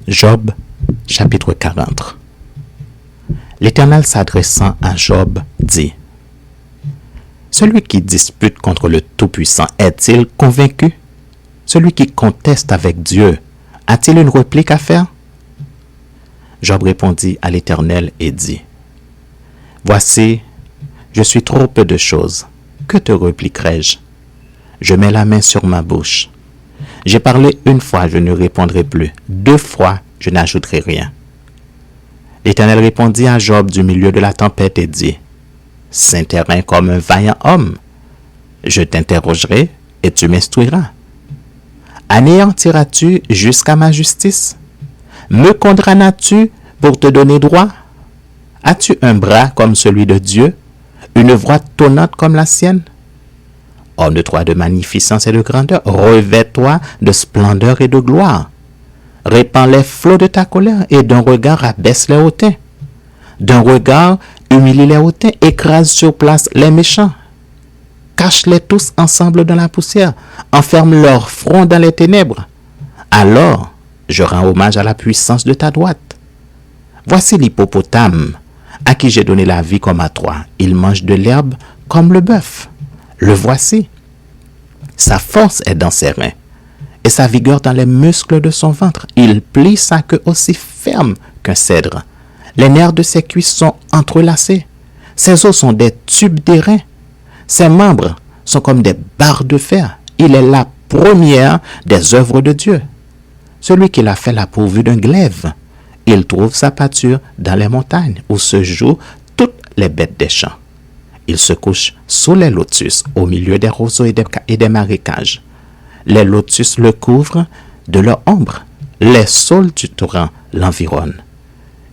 Job, chapitre 40. L'Éternel s'adressant à Job dit: Celui qui dispute contre le Tout-Puissant est-il convaincu? Celui qui conteste avec Dieu a-t-il une réplique à faire? Job répondit à l'Éternel et dit: Voici, je suis trop peu de choses. Que te répliquerai-je? Je mets la main sur ma bouche. J'ai parlé une fois, je ne répondrai plus. 2 fois, je n'ajouterai rien. L'Éternel répondit à Job du milieu de la tempête et dit: Saint terrain comme un vaillant homme. Je t'interrogerai et tu m'instruiras. Anéantiras-tu jusqu'à ma justice? Me condamnas-tu pour te donner droit? As-tu un bras comme celui de Dieu, une voix tonnante comme la sienne? Orne-toi de magnificence et de grandeur, revêt-toi de splendeur et de gloire. Répands les flots de ta colère et d'un regard abaisse les hautains. D'un regard humilie les hautains, écrase sur place les méchants. Cache-les tous ensemble dans la poussière, enferme leur front dans les ténèbres. Alors, je rends hommage à la puissance de ta droite. Voici l'hippopotame, à qui j'ai donné la vie comme à toi. Il mange de l'herbe comme le bœuf. Le voici. Sa force est dans ses reins et sa vigueur dans les muscles de son ventre. Il plie sa queue aussi ferme qu'un cèdre. Les nerfs de ses cuisses sont entrelacés. Ses os sont des tubes d'airain. Ses membres sont comme des barres de fer. Il est la première des œuvres de Dieu. Celui qui l'a fait l'a pourvu d'un glaive. Il trouve sa pâture dans les montagnes où se jouent toutes les bêtes des champs. Il se couche sous les lotus, au milieu des roseaux et des marécages. Les lotus le couvrent de leur ombre. Les saules du torrent l'environnent.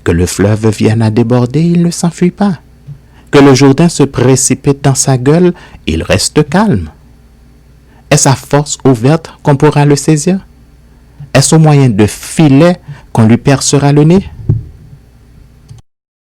Que le fleuve vienne à déborder, il ne s'enfuit pas. Que le Jourdain se précipite dans sa gueule, il reste calme. Est-ce à force ouverte qu'on pourra le saisir? Est-ce au moyen de filets qu'on lui percera le nez?